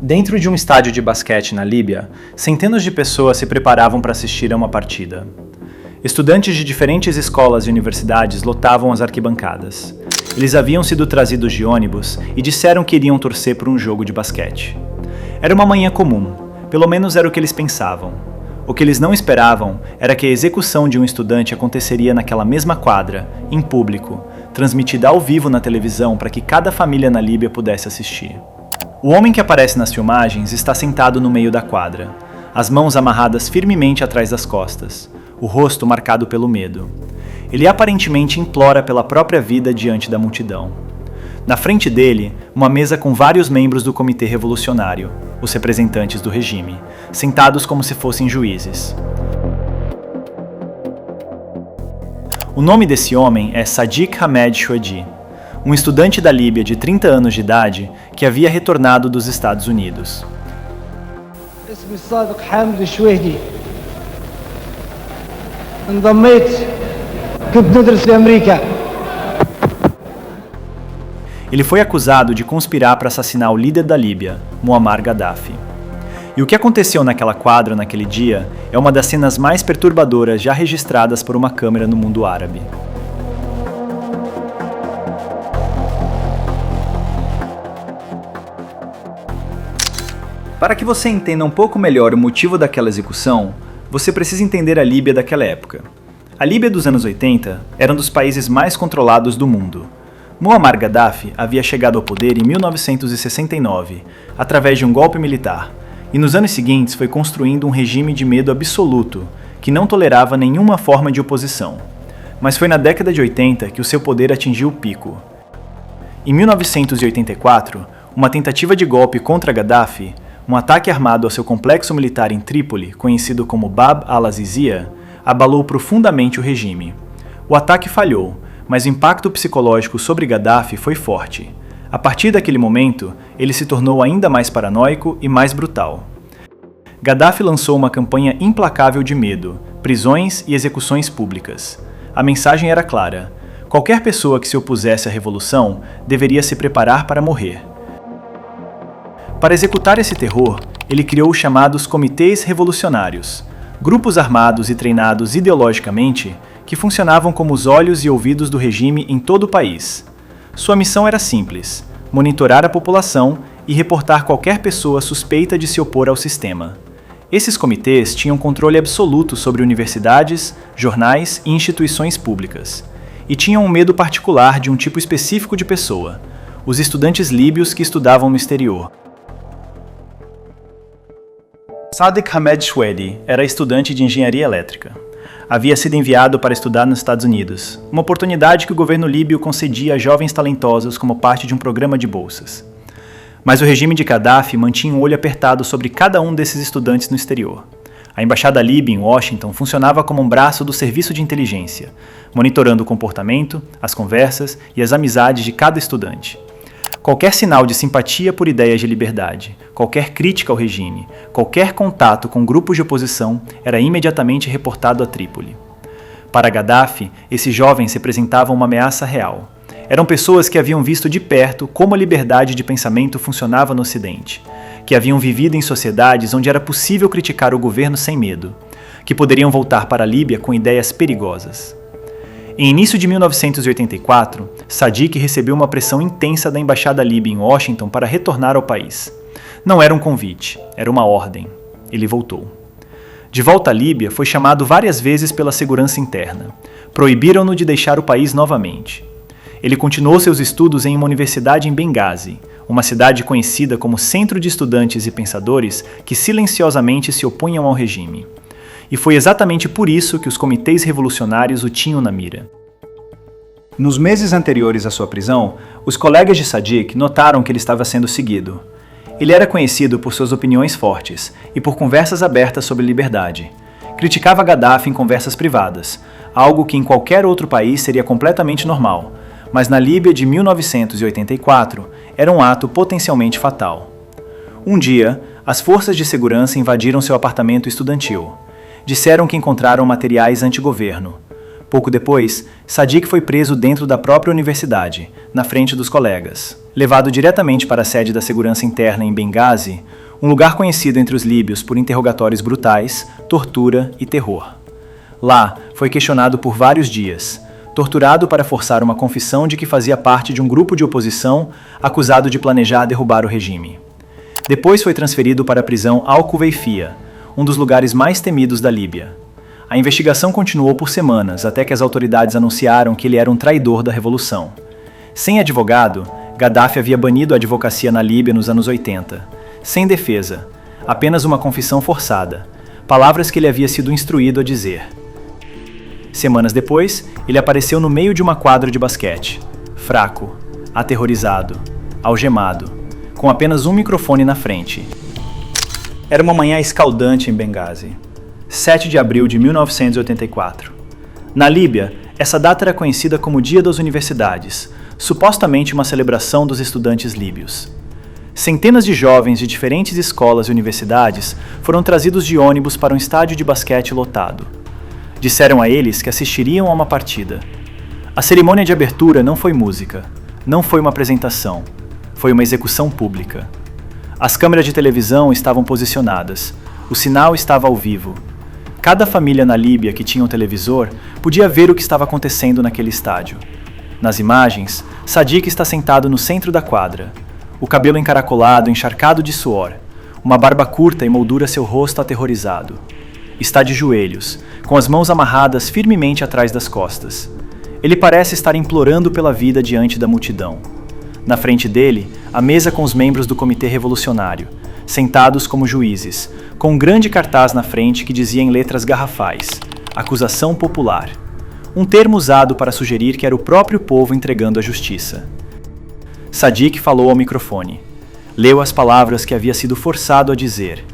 Dentro de um estádio de basquete na Líbia, centenas de pessoas se preparavam para assistir a uma partida. Estudantes de diferentes escolas e universidades lotavam as arquibancadas. Eles haviam sido trazidos de ônibus e disseram que iriam torcer por um jogo de basquete. Era uma manhã comum, pelo menos era o que eles pensavam. O que eles não esperavam era que a execução de um estudante aconteceria naquela mesma quadra, em público, transmitida ao vivo na televisão para que cada família na Líbia pudesse assistir. O homem que aparece nas filmagens está sentado no meio da quadra, as mãos amarradas firmemente atrás das costas, o rosto marcado pelo medo. Ele aparentemente implora pela própria vida diante da multidão. Na frente dele, uma mesa com vários membros do Comitê Revolucionário, os representantes do regime, sentados como se fossem juízes. O nome desse homem é Sadiq Hamed Choueidi, um estudante da Líbia de 30 anos de idade que havia retornado dos Estados Unidos. اسمي الصادق حامد الشويهدي. انضميت كنت ندرس في أمريكا. Ele foi acusado de conspirar para assassinar o líder da Líbia, Muammar Gaddafi. E o que aconteceu naquela quadra naquele dia é uma das cenas mais perturbadoras já registradas por uma câmera no mundo árabe. Para que você entenda um pouco melhor o motivo daquela execução, você precisa entender a Líbia daquela época. A Líbia dos anos 80 era um dos países mais controlados do mundo. Muammar Gaddafi havia chegado ao poder em 1969, através de um golpe militar, e nos anos seguintes foi construindo um regime de medo absoluto, que não tolerava nenhuma forma de oposição. Mas foi na década de 80 que o seu poder atingiu o pico. Em 1984, uma tentativa de golpe contra Gaddafi, um ataque armado ao seu complexo militar em Trípoli, conhecido como Bab al-Azizia, abalou profundamente o regime. O ataque falhou, mas o impacto psicológico sobre Gaddafi foi forte. A partir daquele momento, ele se tornou ainda mais paranoico e mais brutal. Gaddafi lançou uma campanha implacável de medo, prisões e execuções públicas. A mensagem era clara: qualquer pessoa que se opusesse à revolução deveria se preparar para morrer. Para executar esse terror, ele criou os chamados Comitês Revolucionários, grupos armados e treinados ideologicamente que funcionavam como os olhos e ouvidos do regime em todo o país. Sua missão era simples: monitorar a população e reportar qualquer pessoa suspeita de se opor ao sistema. Esses comitês tinham controle absoluto sobre universidades, jornais e instituições públicas, e tinham um medo particular de um tipo específico de pessoa: os estudantes líbios que estudavam no exterior. Sadiq Hamed Choueidi era estudante de engenharia elétrica. Havia sido enviado para estudar nos Estados Unidos, uma oportunidade que o governo líbio concedia a jovens talentosos como parte de um programa de bolsas. Mas o regime de Gaddafi mantinha um olho apertado sobre cada um desses estudantes no exterior. A embaixada líbia em Washington funcionava como um braço do serviço de inteligência, monitorando o comportamento, as conversas e as amizades de cada estudante. Qualquer sinal de simpatia por ideias de liberdade, qualquer crítica ao regime, qualquer contato com grupos de oposição era imediatamente reportado a Trípoli. Para Gaddafi, esses jovens representavam uma ameaça real. Eram pessoas que haviam visto de perto como a liberdade de pensamento funcionava no Ocidente, que haviam vivido em sociedades onde era possível criticar o governo sem medo, que poderiam voltar para a Líbia com ideias perigosas. Em início de 1984, Sadiq recebeu uma pressão intensa da embaixada líbia em Washington para retornar ao país. Não era um convite, era uma ordem. Ele voltou. De volta à Líbia, foi chamado várias vezes pela segurança interna. Proibiram-no de deixar o país novamente. Ele continuou seus estudos em uma universidade em Benghazi, uma cidade conhecida como centro de estudantes e pensadores que silenciosamente se opunham ao regime. E foi exatamente por isso que os comitês revolucionários o tinham na mira. Nos meses anteriores à sua prisão, os colegas de Sadiq notaram que ele estava sendo seguido. Ele era conhecido por suas opiniões fortes e por conversas abertas sobre liberdade. Criticava Gaddafi em conversas privadas, algo que em qualquer outro país seria completamente normal, mas na Líbia de 1984 era um ato potencialmente fatal. Um dia, as forças de segurança invadiram seu apartamento estudantil. Disseram que encontraram materiais anti-governo. Pouco depois, Sadiq foi preso dentro da própria universidade, na frente dos colegas. Levado diretamente para a sede da segurança interna em Benghazi, um lugar conhecido entre os líbios por interrogatórios brutais, tortura e terror. Lá, foi questionado por vários dias, torturado para forçar uma confissão de que fazia parte de um grupo de oposição acusado de planejar derrubar o regime. Depois foi transferido para a prisão Al-Kuveifia, um dos lugares mais temidos da Líbia. A investigação continuou por semanas, até que as autoridades anunciaram que ele era um traidor da revolução. Sem advogado, Gaddafi havia banido a advocacia na Líbia nos anos 80. Sem defesa, apenas uma confissão forçada, palavras que ele havia sido instruído a dizer. Semanas depois, ele apareceu no meio de uma quadra de basquete, fraco, aterrorizado, algemado, com apenas um microfone na frente. Era uma manhã escaldante em Benghazi, 7 de abril de 1984. Na Líbia, essa data era conhecida como Dia das Universidades, supostamente uma celebração dos estudantes líbios. Centenas de jovens de diferentes escolas e universidades foram trazidos de ônibus para um estádio de basquete lotado. Disseram a eles que assistiriam a uma partida. A cerimônia de abertura não foi música, não foi uma apresentação, foi uma execução pública. As câmeras de televisão estavam posicionadas, o sinal estava ao vivo. Cada família na Líbia que tinha um televisor podia ver o que estava acontecendo naquele estádio. Nas imagens, Sadiq está sentado no centro da quadra, o cabelo encaracolado, encharcado de suor, uma barba curta emoldura seu rosto aterrorizado. Está de joelhos, com as mãos amarradas firmemente atrás das costas. Ele parece estar implorando pela vida diante da multidão. Na frente dele, a mesa com os membros do Comitê Revolucionário, sentados como juízes, com um grande cartaz na frente que dizia em letras garrafais: Acusação Popular. Um termo usado para sugerir que era o próprio povo entregando a justiça. Sadiq falou ao microfone. Leu as palavras que havia sido forçado a dizer.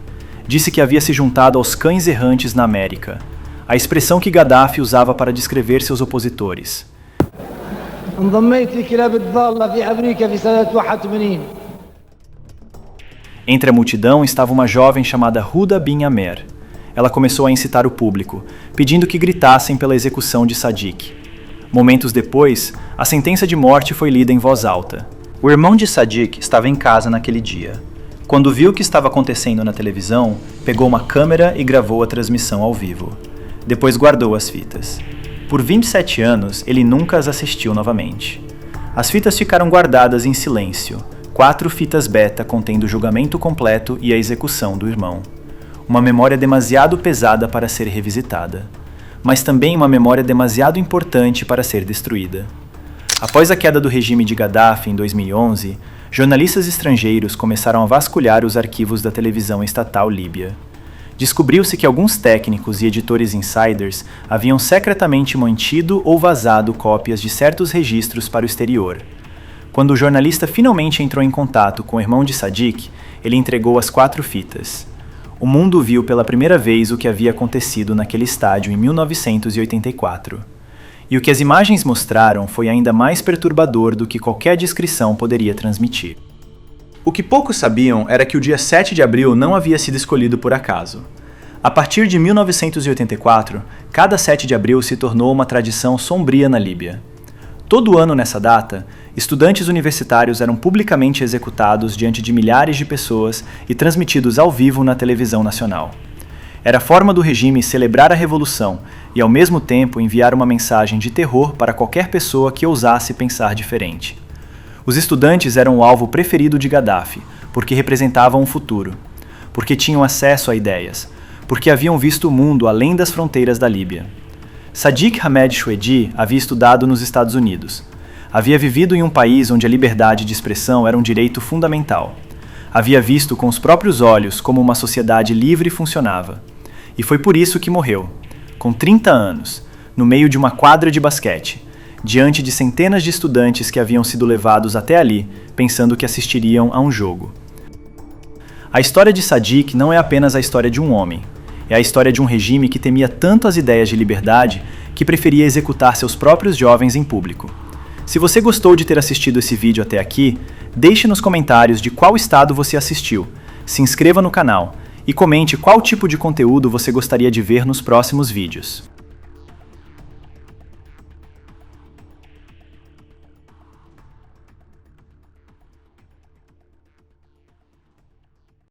Disse que havia se juntado aos cães errantes na América, a expressão que Gaddafi usava para descrever seus opositores. Entre a multidão estava uma jovem chamada Huda bin Amer. Ela começou a incitar o público, pedindo que gritassem pela execução de Sadiq. Momentos depois, a sentença de morte foi lida em voz alta. O irmão de Sadiq estava em casa naquele dia. Quando viu o que estava acontecendo na televisão, pegou uma câmera e gravou a transmissão ao vivo. Depois guardou as fitas. Por 27 anos, ele nunca as assistiu novamente. As fitas ficaram guardadas em silêncio, 4 fitas beta contendo o julgamento completo e a execução do irmão. Uma memória demasiado pesada para ser revisitada, mas também uma memória demasiado importante para ser destruída. Após a queda do regime de Gaddafi em 2011, jornalistas estrangeiros começaram a vasculhar os arquivos da televisão estatal líbia. Descobriu-se que alguns técnicos e editores insiders haviam secretamente mantido ou vazado cópias de certos registros para o exterior. Quando o jornalista finalmente entrou em contato com o irmão de Sadiq, ele entregou as 4 fitas. O mundo viu pela primeira vez o que havia acontecido naquele estádio em 1984. E o que as imagens mostraram foi ainda mais perturbador do que qualquer descrição poderia transmitir. O que poucos sabiam era que o dia 7 de abril não havia sido escolhido por acaso. A partir de 1984, cada 7 de abril se tornou uma tradição sombria na Líbia. Todo ano nessa data, estudantes universitários eram publicamente executados diante de milhares de pessoas e transmitidos ao vivo na televisão nacional. Era a forma do regime celebrar a revolução e, ao mesmo tempo, enviar uma mensagem de terror para qualquer pessoa que ousasse pensar diferente. Os estudantes eram o alvo preferido de Gaddafi, porque representavam um futuro, porque tinham acesso a ideias, porque haviam visto o mundo além das fronteiras da Líbia. Sadiq Hamed Choueidi havia estudado nos Estados Unidos. Havia vivido em um país onde a liberdade de expressão era um direito fundamental. Havia visto com os próprios olhos como uma sociedade livre funcionava. E foi por isso que morreu, com 30 anos, no meio de uma quadra de basquete, diante de centenas de estudantes que haviam sido levados até ali, pensando que assistiriam a um jogo. A história de Sadiq não é apenas a história de um homem. É a história de um regime que temia tanto as ideias de liberdade que preferia executar seus próprios jovens em público. Se você gostou de ter assistido esse vídeo até aqui, deixe nos comentários de qual estado você assistiu, se inscreva no canal e comente qual tipo de conteúdo você gostaria de ver nos próximos vídeos.